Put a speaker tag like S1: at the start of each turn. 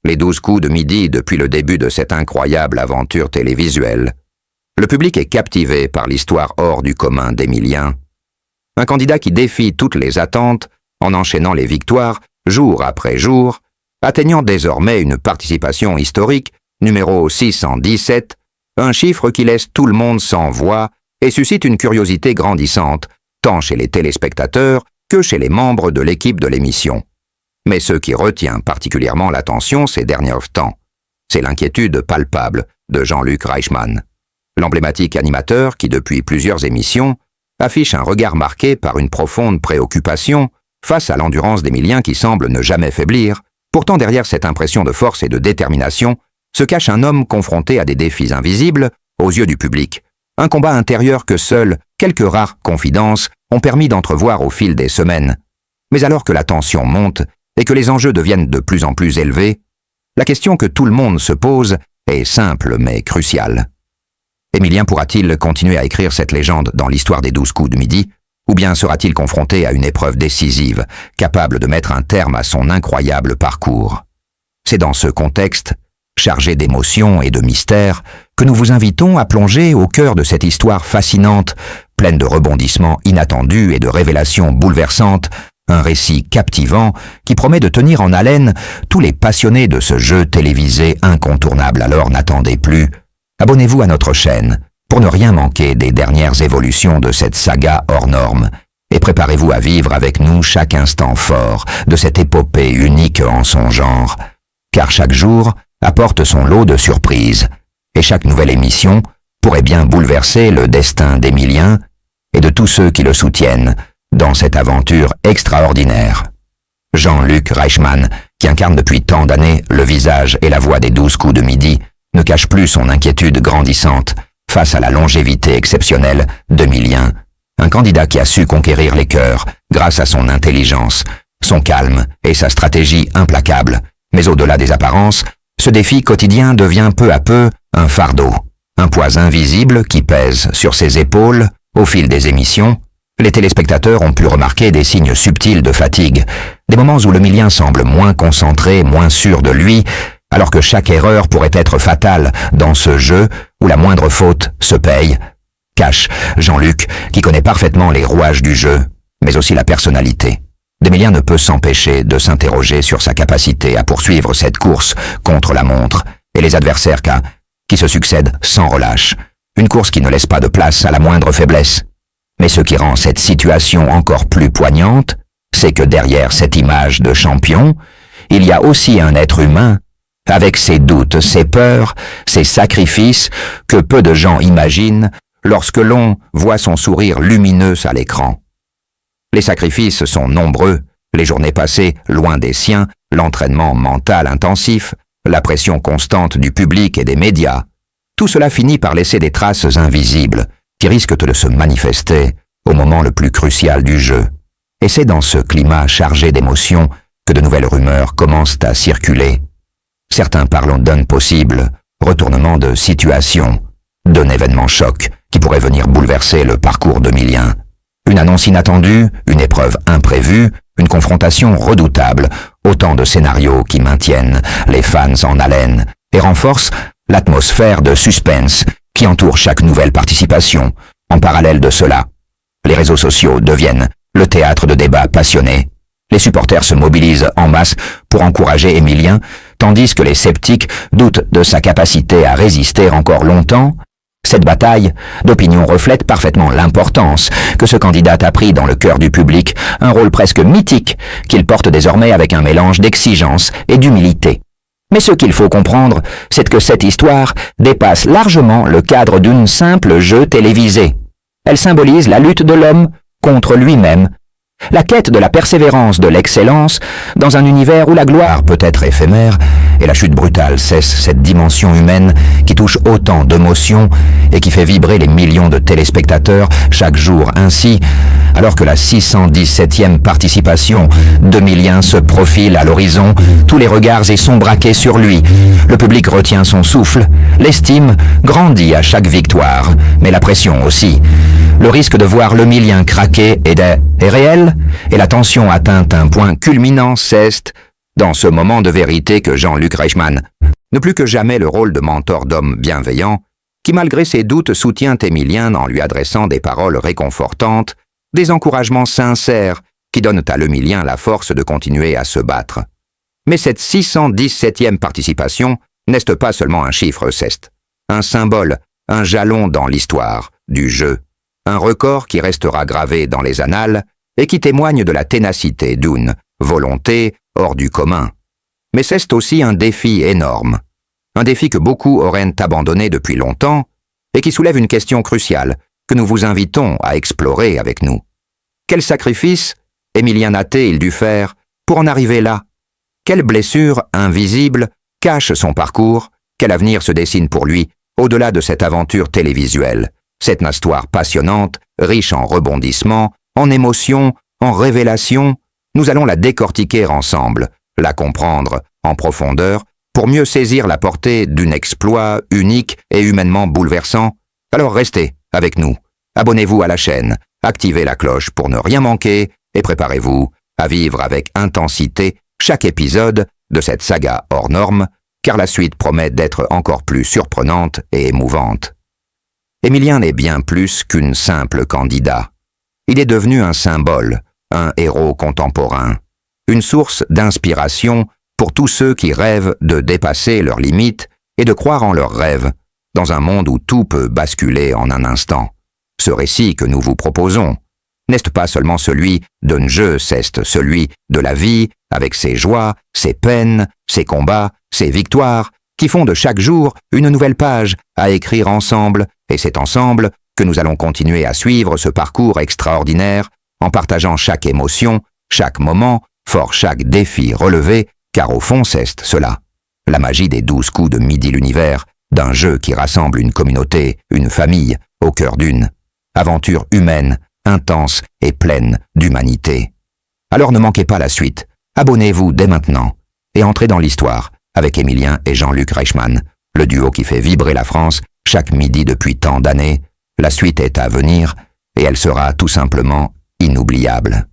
S1: les 12 coups de midi depuis le début de cette incroyable aventure télévisuelle. Le public est captivé par l'histoire hors du commun d'Emilien. Un candidat qui défie toutes les attentes en enchaînant les victoires jour après jour, atteignant désormais une participation historique, numéro 617, un chiffre qui laisse tout le monde sans voix et suscite une curiosité grandissante, tant chez les téléspectateurs que chez les membres de l'équipe de l'émission. Mais ce qui retient particulièrement l'attention ces derniers temps, c'est l'inquiétude palpable de Jean-Luc Reichmann, l'emblématique animateur qui, depuis plusieurs émissions, affiche un regard marqué par une profonde préoccupation face à l'endurance d'Emilien qui semble ne jamais faiblir. Pourtant, derrière cette impression de force et de détermination, se cache un homme confronté à des défis invisibles aux yeux du public, un combat intérieur que seules quelques rares confidences ont permis d'entrevoir au fil des semaines. Mais alors que la tension monte et que les enjeux deviennent de plus en plus élevés, la question que tout le monde se pose est simple mais cruciale. Emilien pourra-t-il continuer à écrire cette légende dans l'histoire des 12 coups de midi, ou bien sera-t-il confronté à une épreuve décisive, capable de mettre un terme à son incroyable parcours? C'est dans ce contexte, chargé d'émotions et de mystères, que nous vous invitons à plonger au cœur de cette histoire fascinante, pleine de rebondissements inattendus et de révélations bouleversantes, un récit captivant qui promet de tenir en haleine tous les passionnés de ce jeu télévisé incontournable. Alors n'attendez plus, abonnez-vous à notre chaîne pour ne rien manquer des dernières évolutions de cette saga hors norme et préparez-vous à vivre avec nous chaque instant fort de cette épopée unique en son genre, car chaque jour apporte son lot de surprises et chaque nouvelle émission pourrait bien bouleverser le destin d'Emilien et de tous ceux qui le soutiennent dans cette aventure extraordinaire. Jean-Luc Reichmann, qui incarne depuis tant d'années le visage et la voix des 12 coups de midi, ne cache plus son inquiétude grandissante face à la longévité exceptionnelle d'Emilien, un candidat qui a su conquérir les cœurs grâce à son intelligence, son calme et sa stratégie implacable. Mais au-delà des apparences, ce défi quotidien devient peu à peu un fardeau, un poids invisible qui pèse sur ses épaules au fil des émissions. Les téléspectateurs ont pu remarquer des signes subtils de fatigue, des moments où l'Emilien semble moins concentré, moins sûr de lui, alors que chaque erreur pourrait être fatale dans ce jeu où la moindre faute se paye. Cache Jean-Luc, qui connaît parfaitement les rouages du jeu, mais aussi la personnalité d'Emilien, ne peut s'empêcher de s'interroger sur sa capacité à poursuivre cette course contre la montre et les adversaires qui se succèdent sans relâche. Une course qui ne laisse pas de place à la moindre faiblesse. Mais ce qui rend cette situation encore plus poignante, c'est que derrière cette image de champion, il y a aussi un être humain, avec ses doutes, ses peurs, ses sacrifices, que peu de gens imaginent lorsque l'on voit son sourire lumineux à l'écran. Les sacrifices sont nombreux, les journées passées loin des siens, l'entraînement mental intensif, la pression constante du public et des médias. Tout cela finit par laisser des traces invisibles, qui risquent de se manifester au moment le plus crucial du jeu. Et c'est dans ce climat chargé d'émotions que de nouvelles rumeurs commencent à circuler. Certains parlent d'un possible retournement de situation, d'un événement choc qui pourrait venir bouleverser le parcours d'Emilien. Une annonce inattendue, une épreuve imprévue, une confrontation redoutable, autant de scénarios qui maintiennent les fans en haleine et renforcent l'atmosphère de suspense qui entoure chaque nouvelle participation. En parallèle de cela, les réseaux sociaux deviennent le théâtre de débats passionnés. Les supporters se mobilisent en masse pour encourager Emilien, tandis que les sceptiques doutent de sa capacité à résister encore longtemps. Cette bataille d'opinion reflète parfaitement l'importance que ce candidat a pris dans le cœur du public, un rôle presque mythique qu'il porte désormais avec un mélange d'exigence et d'humilité. Mais ce qu'il faut comprendre, c'est que cette histoire dépasse largement le cadre d'une simple jeu télévisé. Elle symbolise la lutte de l'homme contre lui-même, la quête de la persévérance de l'excellence dans un univers où la gloire peut être éphémère et la chute brutale cesse cette dimension humaine qui touche autant d'émotions et qui fait vibrer les millions de téléspectateurs chaque jour. Ainsi, alors que la 617e participation d'Emilien se profile à l'horizon, tous les regards sont braqués sur lui. Le public retient son souffle, l'estime grandit à chaque victoire, mais la pression aussi. Le risque de voir l'Emilien craquer est réel et la tension atteint un point culminant cesse dans ce moment de vérité que Jean-Luc Reichmann, ne plus que jamais le rôle de mentor d'homme bienveillant, qui malgré ses doutes soutient Émilien en lui adressant des paroles réconfortantes, des encouragements sincères qui donnent à l'Émilien la force de continuer à se battre. Mais cette 617e participation n'est pas seulement un chiffre ceste, un symbole, un jalon dans l'histoire du jeu, un record qui restera gravé dans les annales et qui témoigne de la ténacité d'une volonté hors du commun. Mais c'est aussi un défi énorme, un défi que beaucoup auraient abandonné depuis longtemps et qui soulève une question cruciale que nous vous invitons à explorer avec nous. Quel sacrifice Émilien Naté il dut faire pour en arriver là? Quelle blessure invisible cache son parcours? Quel avenir se dessine pour lui au-delà de cette aventure télévisuelle, cette histoire passionnante, riche en rebondissements, en émotions, en révélations? Nous allons la décortiquer ensemble, la comprendre en profondeur pour mieux saisir la portée d'un exploit unique et humainement bouleversant. Alors restez avec nous, abonnez-vous à la chaîne, activez la cloche pour ne rien manquer et préparez-vous à vivre avec intensité chaque épisode de cette saga hors norme, car la suite promet d'être encore plus surprenante et émouvante. Émilien n'est bien plus qu'une simple candidat. Il est devenu un symbole, un héros contemporain, une source d'inspiration pour tous ceux qui rêvent de dépasser leurs limites et de croire en leurs rêves, dans un monde où tout peut basculer en un instant. Ce récit que nous vous proposons n'est pas seulement celui d'un jeu, c'est celui de la vie, avec ses joies, ses peines, ses combats, ses victoires, qui font de chaque jour une nouvelle page à écrire ensemble, et c'est ensemble que nous allons continuer à suivre ce parcours extraordinaire, en partageant chaque émotion, chaque moment, fort chaque défi relevé, car au fond c'est cela, la magie des 12 coups de midi l'univers, d'un jeu qui rassemble une communauté, une famille, au cœur d'une aventure humaine, intense et pleine d'humanité. Alors ne manquez pas la suite, abonnez-vous dès maintenant et entrez dans l'histoire avec Émilien et Jean-Luc Reichmann, le duo qui fait vibrer la France chaque midi depuis tant d'années. La suite est à venir et elle sera tout simplement inoubliable.